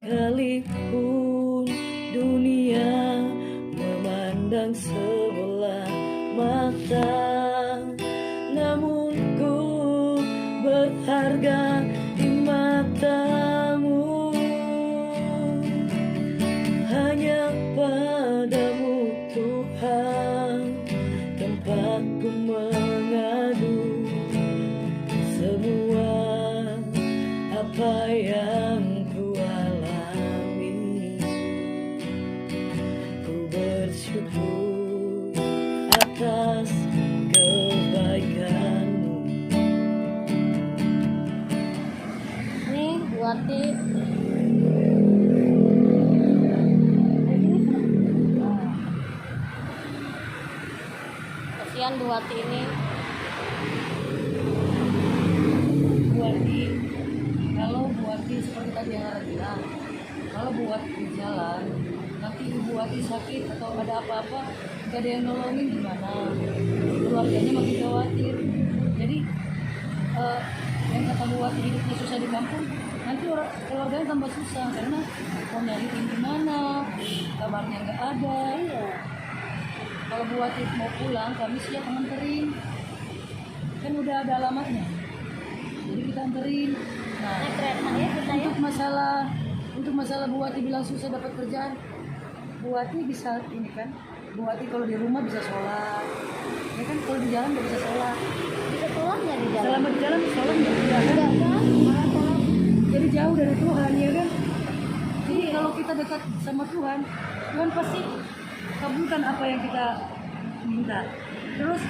Sekalipun dunia memandang sebelah mata, namun ku berharga di matamu. Hanya padamu Tuhan tempatku mengadu semua apa yang ku alami. Ku bersyukur atas kebaikanmu. Nih Buati, kasihan Buati ini. Buati, kalau Buati seperti tadi yang Ara bilang, kalau Buati di jalan, nanti ibu Buati sakit atau ada apa-apa, gak ada yang nolongin gimana? Keluarganya makin khawatir. Jadi yang kata Buati hidupnya susah di kampung, nanti keluarganya tambah susah karena mau nyariin di mana, kabarnya nggak ada. Iya. Kalau Buati mau pulang, kami siap nganterin. Kan udah ada alamatnya. Jadi kita anterin. Nah, Naik kereta ya kita ya. untuk masalah Buati bilang susah dapat kerjaan, Buati bisa ini kan, Buati kalau di rumah bisa sholat, ya kan, kalau di jalan nggak bisa sholat. Bisa keluar nggak di jalan? Selama di jalan sholat nggak bisa kan? Enggak kan? Malah sholat. Jadi jauh dari Tuhan, ya kan? Jadi kalau kita dekat sama Tuhan, Tuhan pasti kabulkan apa yang kita minta. Terus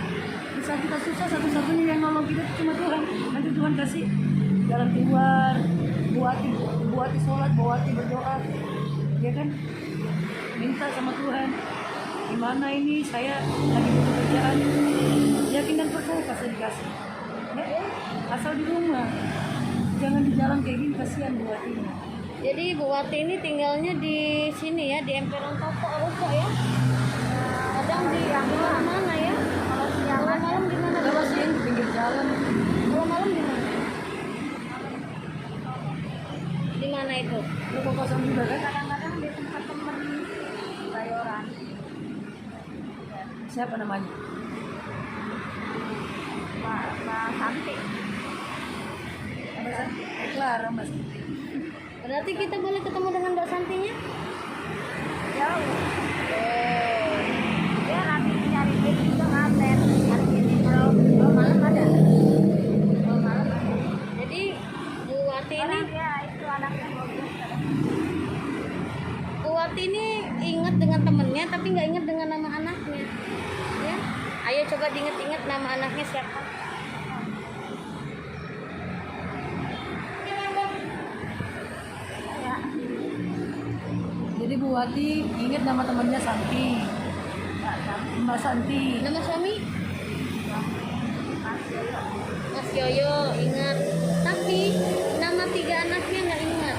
di saat kita susah, satu-satunya yang nolong kita itu cuma Tuhan. Nanti Tuhan kasih jalan keluar. Buati sholat, Buati berdoa, ya kan? Minta sama Tuhan, gimana ini saya lagi butuh kerjaan, yakin dan percaya pasti dikasih. Ya, asal di rumah, jangan di jalan kayak gini, kasihan Buati. Jadi Buati ini tinggalnya di sini ya, di emperan toko ruko ya. Kadang di mana ya? Kalau malam di mana? Kalau siang di pinggir jalan. Kalau malam di mana? Di mana itu? Ruko kosong juga kan? Kadang-kadang di tempat teman Bayoran. Siapa namanya? Mbak Santi. Clara, Mas. Berarti kita boleh ketemu dengan Mbak Santinya? Jauh. Dia nanti nyari duit juga ngaten hari ini. Kalau malam ada. Kalau malam ada. Jadi Buati ini, Orang dia itu anaknya bagus. Buati ini ingat dengan temennya tapi nggak ingat dengan nama anaknya. Ya, ayo coba diingat-ingat nama anaknya siapa? Ya. Jadi Buati ingat nama temannya Santi. Mbak Santi. Nama suami Mas Yoyo. Mas Yoyo ingat, tapi nama 3 anaknya nggak ingat.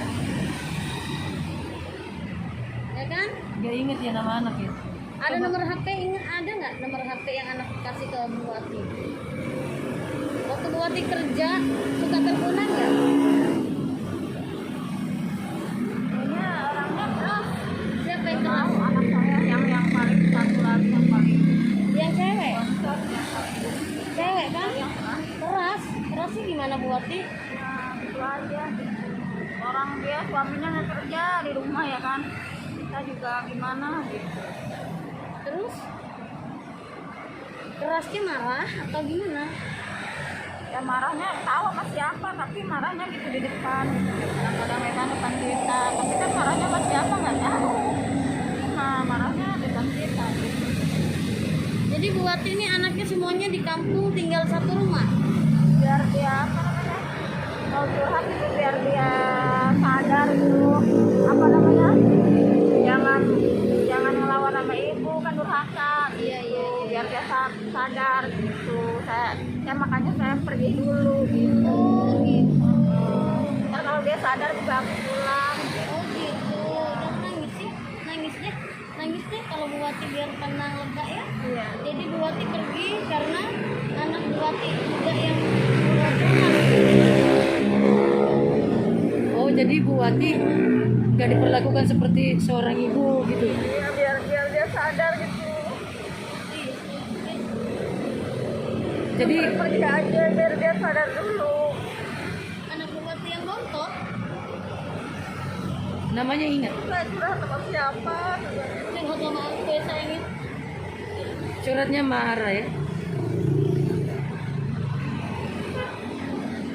Ya kan? Gak inget ya nama anak ya. Ada Coba. nomor HP, ingat ada nggak nomor HP yang anak kasih ke Buati? Waktu Buati kerja suka teleponan nggak? Kayaknya orangnya keras. Siapa yang Tahu keras? anak saya yang paling satu lagi yang paling Yang cewek? besar yang paling Cewek kan? yang keras. Keras? Kerasnya gimana Buati? Nah, itu aja. Orang dia suaminya nggak kerja di rumah ya kan. Kita juga gimana gitu. Terus? Kerasnya marah atau gimana? Ya marahnya tahu sama siapa tapi marahnya gitu di depan kadang-kadang ya kan depan kita tapi kan marahnya sama siapa nggak tahu. Nah marahnya di depan kita gitu. Jadi Buati ini anaknya semuanya di kampung tinggal satu rumah. Biar dia apa namanya kalau curhat itu biar dia sadar gitu apa namanya jangan ngelawan sama ibu kan durhaka gitu. Iya. Biar dia sadar gitu. Saya makanya saya pergi dulu gitu. Oh gitu. Ntar kalau dia sadar juga aku pulang gitu. Oh gitu. Jangan nangis ya. Nangis deh kalau Buati biar tenang lega ya. Iya. Jadi Buati pergi karena anak Buati juga yang Oh jadi Bu Wati nggak diperlakukan seperti seorang ibu gitu. Iya, biar dia sadar gitu. Jadi Pergi aja biar dia sadar dulu. Anak Buwati yang bontot. namanya ingat, Saya curhat sama siapa? Curhat sama aku ya sayangin. curhatnya marah ya.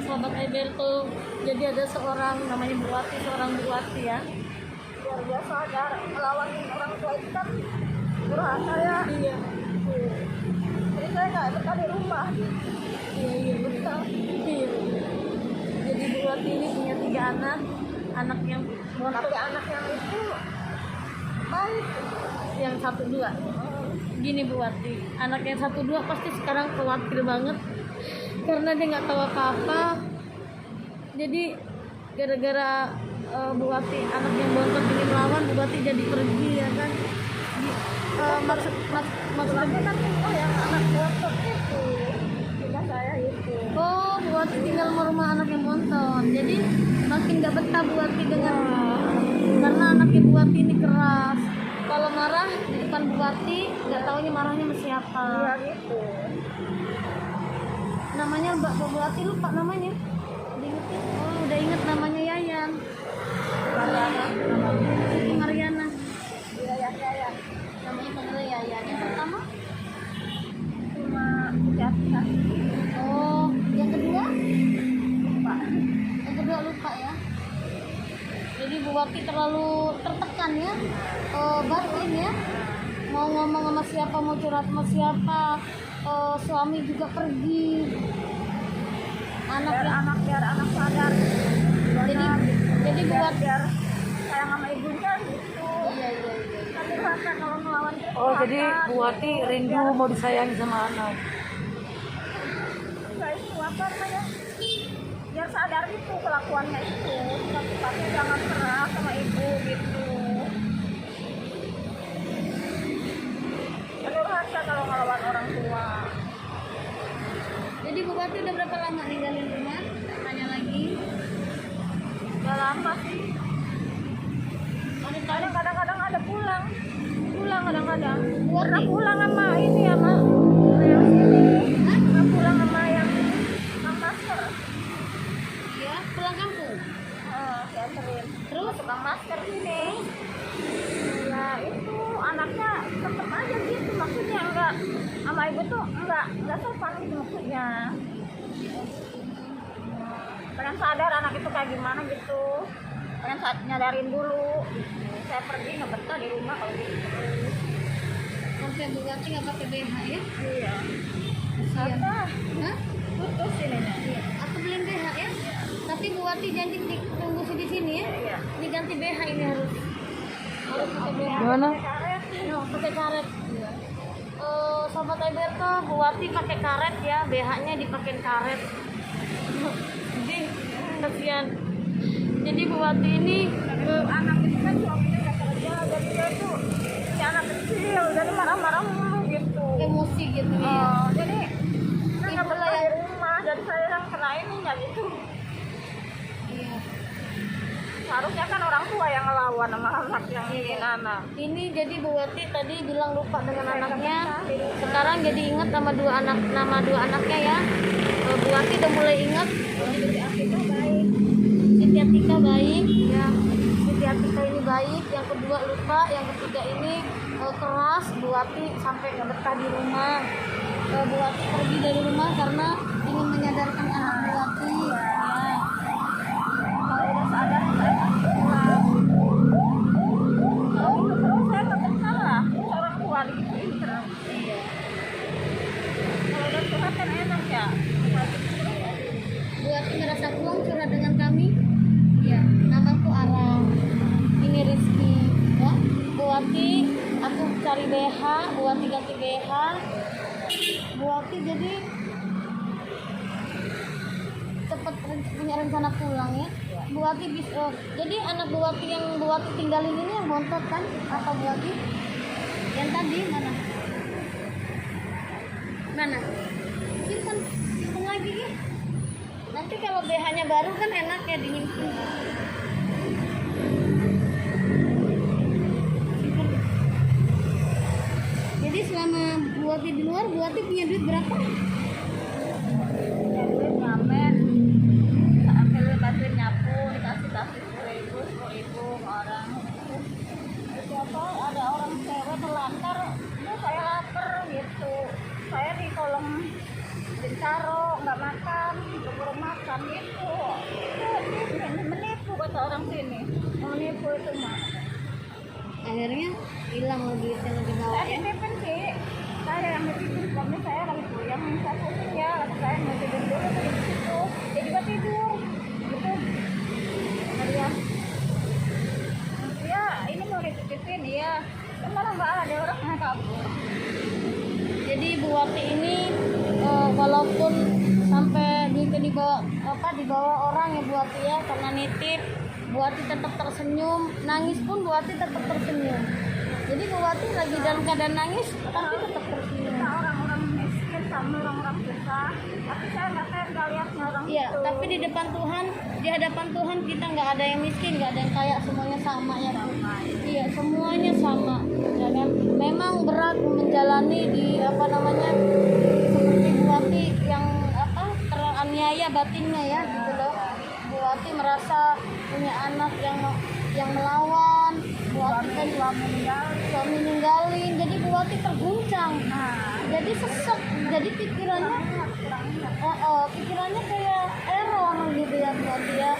Sahabat Alberto, jadi ada seorang namanya Buwati, seorang Buwati ya. Biar dia sadar melawan orang tua itu kan durhaka ya. Iya. Jadi saya nggak betah di rumah. Iya betul. Iya. Jadi Buwati ini punya 3 anak, anak yang bontot, Tapi anak yang itu baik. yang 1-2. Gini Buwati, anak yang 1-2 pasti sekarang khawatir banget karena dia nggak tahu apa-apa. Jadi gara-gara Buwati anak yang bontot ini melawan, Buwati jadi pergi ya kan. Maksudnya Tapi kan itu yang anak bontot itu. Tidak saya itu. oh Buwati tinggal di rumah anak yang bontot, jadi makin gak betah Buwati dengan karena anaknya Buwati ini keras. Kalau marah di depan Buwati nggak taunya marahnya sama siapa. Iya gitu. Namanya Mbak Buwati lupa namanya. Diingetin. Oh udah inget namanya Yayan. Siti Mariana. Iya ya. Namanya panggilnya Yayan. Yang pertama? Cuma biasa. Oh yang kedua? Pak. Yang kedua lupa ya. Jadi Buwati terlalu tertekan ya, batin ya. Mau ngomong sama siapa, mau curhat sama siapa, suami juga pergi. Biar anak sadar. Jadi Buwati. biar sayang sama ibunya gitu. Iya. Kan durhaka kalau melawan Oh jadi Buwati rindu mau disayangi sama anak. Enggak itu apa namanya? Biar sadar itu kelakuannya itu. Sifatnya jangan keras sama ibu gitu. Durhaka kalau ngelawan orang tua. Jadi Buwati udah berapa lama ninggalin rumah? Tanya lagi. Udah lama sih. Kadang-kadang ada pulang kadang-kadang. Pernah pulang sama ini sama yang sini. Pernah pulang sama yang Kang Masker. Iya, pulang kampung. Dianterin. Terus? Tukang masker sini. Ya itu anaknya tetep aja gitu maksudnya enggak sama ibu tuh enggak sopan gitu maksudnya. Pengen sadar anak itu kayak gimana gitu. Pengen nyadarin dulu. Saya pergi nggak betah di rumah kalau gitu. Sampai Buwati nggak pakai BH ya? Iya. Kasihan. Apa? Hah? Putus ininya. Iya. Aku beliin BH ya. Tapi Buwati janji tunggu di sini ya. Iya. Diganti BH ini harus pakai BH. Gimana? Karet. No, pakai karet. Iya. Sobat Alberto, Buwati pakai karet ya, BH-nya dipakein karet. Jadi kasihan. Jadi Buwati ini Anak itu kan suaminya nggak kerja jadi dia tuh si anak kecil jadi marah-marah mulu gitu. emosi gitu ya. Jadi saya nggak betah di rumah jadi saya yang kena ininya gitu. Iya. Harusnya kan orang tua yang ngelawan sama anak yang ingin anak. Ini jadi Buwati tadi bilang lupa dengan anaknya. Sekarang jadi ingat nama dua anaknya ya. Buwati udah mulai ingat. Jadi Atika baik. Siti Atika baik ya. Siti Atika ini baik. Yang kedua lupa. Yang ketiga ini keras. Buwati sampai nggak betah di rumah. Buwati pergi dari rumah karena ingin menyadarkan anak Buwati. Ya. Kalau udah sadar saya pasti pulang. Kalau itu terus saya nggak betah lah. Terus orang tua digituin terus. Iya. Kalau udah curhat kan enak ya. Buwati merasa pulang curhat dengan kami. Ya, namaku Ara. Ini Rizky. Ya, Buwati, aku cari BH, Buwati ganti BH. Buwati jadi cepat punya rencana pulang ya. Buwati bisa. Jadi anak Buwati yang Buwati tinggalin ini yang bontot kan? Apa Buwati? Yang tadi mana? Mana? Simpan lagi ya. Nanti kalau BH-nya baru kan enak ya dinyimpen. Buati punya duit berapa? Ya duit ngamen. Sampai bantuin nyapu dikasih 10.000 ke orang. Siapa ada orang cewek terlantar, itu saya lapar gitu. Saya di kolong Bintaro nggak makan, keburu makan gitu. Itu menipu kata orang sini. Mau nipu itu mah. Akhirnya hilang lo duitnya lo dibawa Saya ya. ditipin sih. Saya yang ditipin suami saya lagi puyeng, saya pusing ya. Kata saya mau tidur dulu tuh di situ. Dia juga tidur. Gitu. Maria. Ya ini mau dititipin ya. Kemarin nggak ada orang yang kabur. Jadi Bu Wati ini walaupun sampai duitnya dibawa orang ya Bu Wati ya, karena nitip, Bu Wati tetap tersenyum, nangis pun Bu Wati tetap tersenyum. Jadi Bu Wati lagi dalam keadaan nangis tapi tetap tersenyum. Kita orang-orang miskin sama orang-orang susah. Tapi saya nggak tega lihatnya orang Iya, itu. tapi di depan Tuhan, di hadapan Tuhan kita nggak ada yang miskin, nggak ada yang kaya, semuanya sama ya. Iya, semuanya sama, ya kan. Memang berat menjalani di seperti Bu Wati yang teraniaya batinnya ya, gitu loh. Bu Wati merasa punya anak yang melawan, Bu Wati kan suami ninggalin, jadi Bu Wati terguncang, jadi sesek, jadi pikirannya pikirannya kayak error gitu ya Bu Wati ya,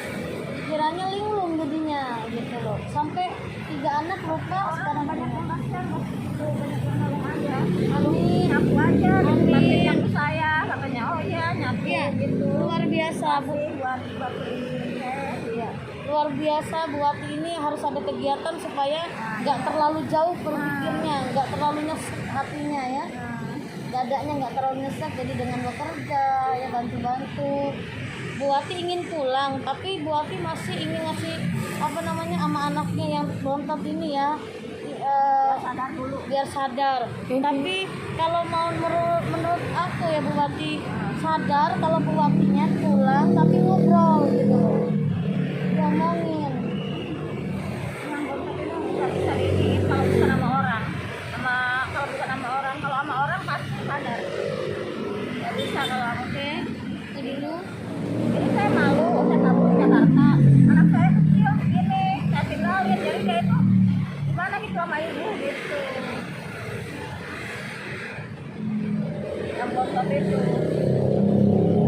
pikirannya linglung jadinya gitu loh, sampai 3 anak luka sekarang Banyak yang kasihan, banyak yang nolong aja. Amin. Nyapu aja, Amin. dibantuin nyapu saya, katanya oh iya nyapu Iya, gitu. luar biasa Bu. Buat Iya, luar biasa Bu Wati ini harus ada kegiatan supaya nggak terlalu jauh berpikirnya, nggak terlalu nyesek hatinya ya, dadanya nggak terlalu nyesek. Jadi dengan bekerja ya bantu-bantu. Bu Wati ingin pulang, tapi Bu Wati masih ingin ngasih sama anaknya yang berontak ini ya, sadar dulu. biar sadar. Tapi kalau mau menurut aku ya Bu Wati sadar kalau Bu Watinya pulang tapi ngobrol gitu loh, ngomongin. Yang berontak itu nggak bisa ini kalau bukan sama orang, kalau bukan sama orang, kalau sama orang pasti sadar. Nggak bisa kalau oke. Itu dulu. Jadi saya malu, saya kabur ke Jakarta. Anak saya kecil begini, saya tinggalin. Jadi dia itu gimana gitu sama ibu gitu. Yang bontot itu.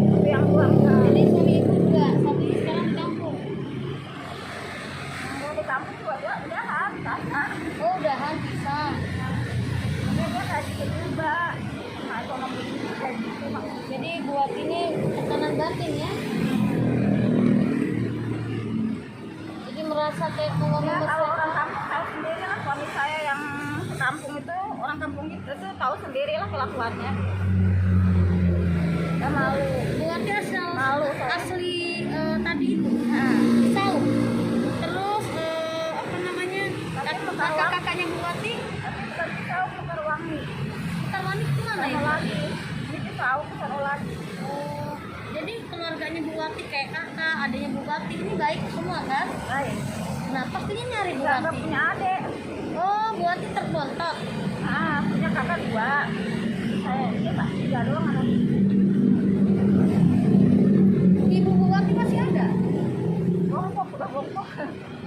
Tapi yang pulang Jadi suami ibu juga saat ini sekarang di kampung. yang di kampung juga udah habis. Oh udahan pisah. Dia nggak juga. Nah, ekonomi kayak gitu maksudnya. Jadi buat ini tekanan batin ya. Jadi merasa kayak mau Ya, kalau ngomong orang kampung tahu sendiri lah, suami saya yang kampung itu, orang kampung itu tuh tahu sendiri lah kelakuannya. Ya malu. buatnya asal Malu, saya. asli tadi itu Nah, pisau. Terus kakak-kakaknya Buati tapi bukan tahu besar wangi. kita wanit kemana Sama ya? lagi. Ini tahu besar lagi. Oh, jadi keluarganya Buati kayak kakak, adanya Buati ini baik semua kan? Baik. Nah pastinya nyari Nggak Buati. punya adik. Oh Buati terbontok. Punya kakak 2. Saya dia tak 3 doang anak. Ibu Buati masih ada? Bongkok, udah bongkok.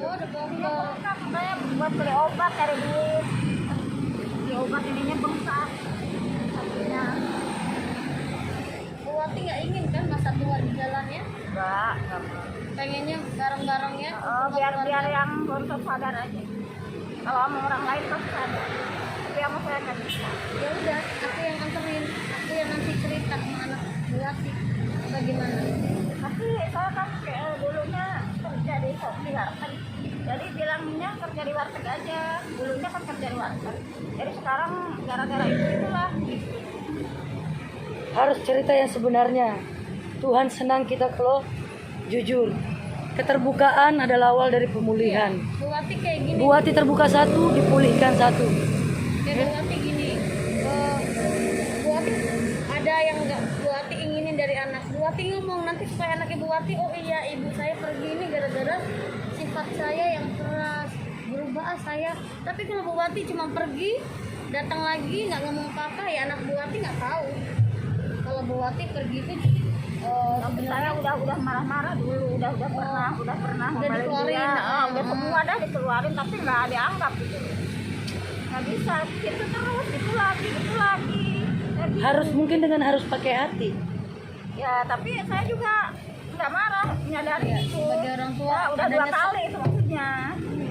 Oh udah Ininya bongkok. bengkak, saya buat beli obat cari duit. Beli obat ininya bengkak. Akhirnya Buati nggak ingin kan masa tua di jalan ya? enggak mau. Pengennya bareng-bareng ya? Oh, biar keluarga. yang bontot sadar aja. Kalau sama orang lain pasti sadar. Tapi sama saya nggak bisa. Ya udah, aku yang anterin, aku yang nanti cerita sama anak Buati bagaimana. Tapi saya kan dulunya kerja di warteg. Jadi bilangnya kerja di warteg aja. Dulunya kan kerja di warteg. Jadi sekarang gara-gara itulah. Harus cerita yang sebenarnya. Tuhan senang kita kalau jujur. Keterbukaan adalah awal dari pemulihan. Buati kayak gini. Buati terbuka satu, dipulihkan satu. Ya Buati gini. Buati ada yang nggak Buati inginin dari anak. Buati ngomong nanti supaya anaknya Buati, oh iya ibu saya pergi ini gara-gara sifat saya yang keras, berubah saya. Tapi kalau Buati cuma pergi, datang lagi nggak ngomong apa-apa, ya anak Bu Wati nggak tahu kalau Bu Wati pergi itu Saya udah marah-marah dulu, udah pernah ngomelin dikeluarin, dia. Udah semua dah dikeluarin, tapi nggak dianggap gitu. Nggak bisa, itu terus, itu lagi. Jadi, Mungkin harus pakai hati. ya tapi saya juga nggak marah, menyadari itu. sebagai orang tua Ya, udah ada 2 nyesek. kali itu maksudnya.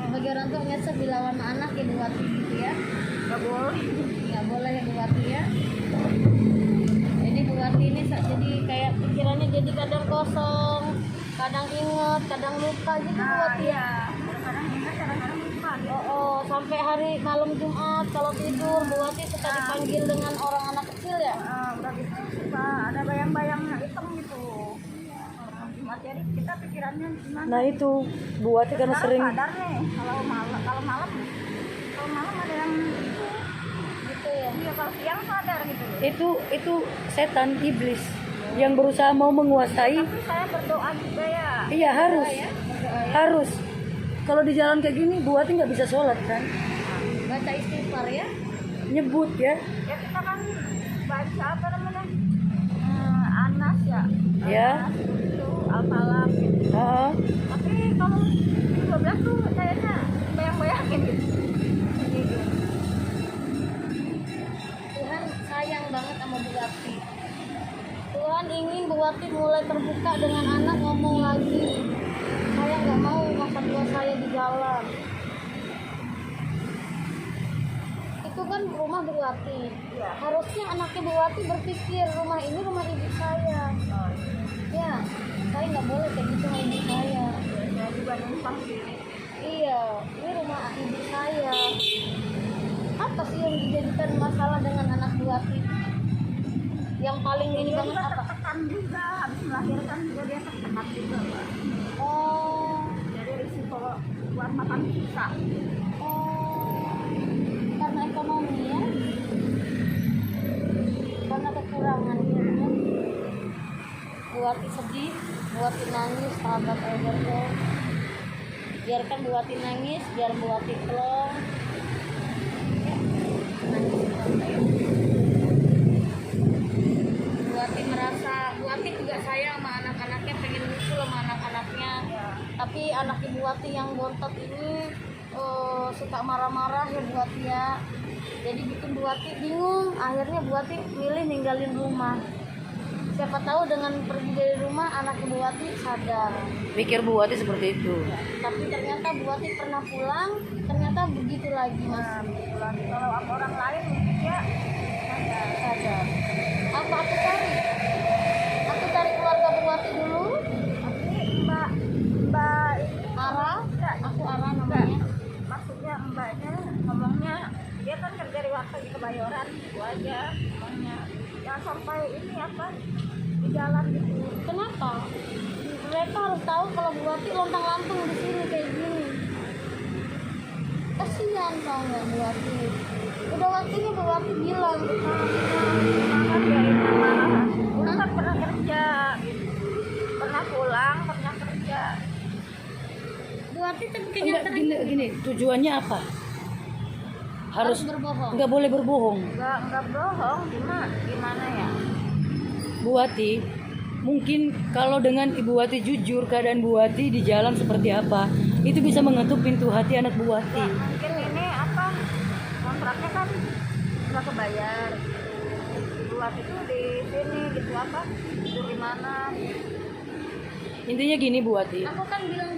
Sebagai orang tua nyesek dilawan sama anak ya Bu Wati gitu ya. Nggak boleh. Nggak boleh ya Bu Wati ya. Jadi Bu Wati ini jadi kayak pikirannya jadi kadang kosong, kadang inget, kadang lupa gitu Bu Wati ya. Kadang-kadang ingat, kadang-kadang lupa. Sampai hari malam Jumat kalau tidur Bu Wati suka dipanggil dengan orang anak kecil ya. Udah gitu suka ada bayang-bayang hitam gitu. Jadi kita pikirannya gimana? Nah itu Bu Wati karena Sekarang sering sadar nih kalau malam ada yang Gitu ya. iya kalau siang sadar gitu. itu setan iblis yang berusaha mau menguasai. Tapi saya berdoa juga ya. Iya harus. Kalau di jalan kayak gini Bu Wati nggak bisa sholat kan? Baca istighfar ya. Nyebut ya. Ya kita kan baca apa namanya? Anas ya. Ya. Anas, itu Al-Falaq gitu. Tapi kalau 12 tuh kayaknya bayang-bayangin gitu. Gitu. Tuhan sayang banget sama Bu Wati. Tuhan ingin Bu Wati mulai terbuka dengan anak, ngomong lagi. Saya nggak mau masa tua saya di jalan. Itu kan rumah Bu Wati. Iya. Harusnya anaknya Bu Wati berpikir rumah ini rumah ibu saya. Ya, saya nggak boleh kayak gitu sama ibu saya. Saya juga numpang sih. Iya, ini rumah ibu saya. Apa sih yang dijadikan masalah dengan anak Bu Wati? Yang paling ini Dia banget juga apa? tertekan juga, habis melahirkan juga dia tertekan juga, Mbak. Oh, Jadi risiko buat makan susah. karena ekonomi ya, karena kekurangan ya. Bu Wati sedih, Bu Wati nangis, sahabat Eldergo. Biarkan Bu Wati nangis, biar Bu Wati plong. Ya, nangis sampai. Bu Wati merasa, Bu Wati juga sayang sama anak-anaknya, pengen ngusul sama anak-anaknya. Tapi anak Ibu Wati yang bontot ini suka marah-marah ya Bu Wati ya. Jadi bikin Bu Wati bingung. Akhirnya Bu Wati milih ninggalin rumah. Siapa tahu dengan pergi dari rumah anak Ibu Wati sadar. Pikir Bu Wati seperti itu. Tapi ternyata Bu Wati pernah pulang, ternyata begitu lagi Mas. Kalau sama orang lain mungkin dia Sadar. Apa aku cari? Aku cari keluarga Bu Wati dulu. tapi Mbak ini Ara, enggak, aku Ara enggak. namanya. Maksudnya Mbaknya ngomongnya dia kan kerja di waktu di Kebayoran itu aja ngomongnya. Jangan sampai ini apa di jalan gitu. Kenapa? Mereka harus tahu kalau Bu Wati lontang-lantung di sini kayak gini. Kasihan tau nggak Bu Wati. Udah waktunya Bu Wati bilang, Maka dia ini marah. Udah kan pernah kerja gitu. Pernah pulang, pernah kerja. Bu Wati tapi Enggak kenyataan gini, tujuannya apa? harus berbohong. Nggak boleh berbohong. Enggak bohong, gimana ya? Bu Wati, mungkin kalau dengan Ibu Wati jujur keadaan Bu Wati di jalan seperti apa, itu bisa mengetuk pintu hati anak Bu Wati. Ya, mungkin ini apa kontraknya kan nggak kebayar. Buat itu di sini gitu apa? Tidur di mana? Intinya gini Bu Wati, Aku kan bilang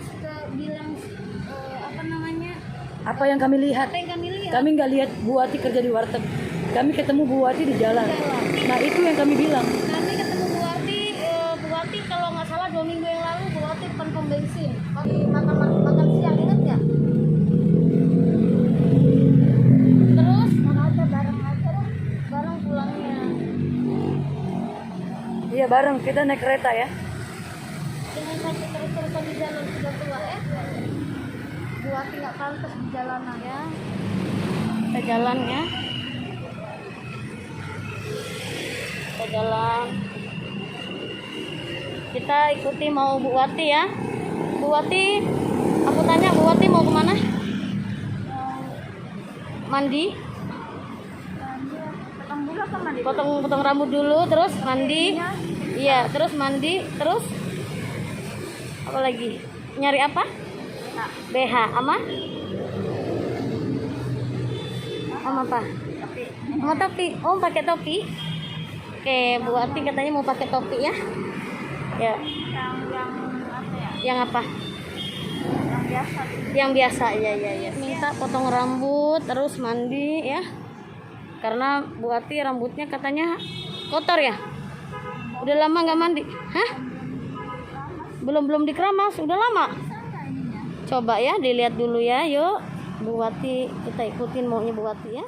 apa namanya? apa yang kami lihat, Apa yang kami lihat? kami nggak lihat Bu Wati kerja di warteg, kami ketemu Bu Wati di jalan. Nah itu yang kami bilang. Kami ketemu Bu Wati kalau nggak salah 2 minggu yang lalu Bu Wati depan pom bensin. Lagi makan siang, ingat nggak? Terus bareng aja deh, bareng pulangnya. Iya bareng, kita naik kereta ya. Dengan sakit terus-terusan di jalan sudah tua ya. Bu Wati nggak pantas di jalanan ya. Kita jalan ya. Kita jalan. Kita ikuti mau Bu Wati ya. Bu Wati, aku tanya Bu Wati mau kemana? Mandi. masa mandi? Potong rambut dulu, terus mandi. Iya, terus mandi, terus apa lagi? Nyari apa? BH ama? Sama apa? Tapi Sama topi. Oh, pakai topi. Oke, Bu Ati katanya mau pakai topi ya. Ya, yang apa ya? yang apa? Yang biasa. Yang biasa ya. Minta potong rambut, terus mandi ya. Karena Bu Ati rambutnya katanya kotor ya. Udah lama nggak mandi? Hah? Belum dikeramas, udah lama. Coba ya dilihat dulu ya, yuk Bu Ati, kita ikutin maunya Bu Ati ya.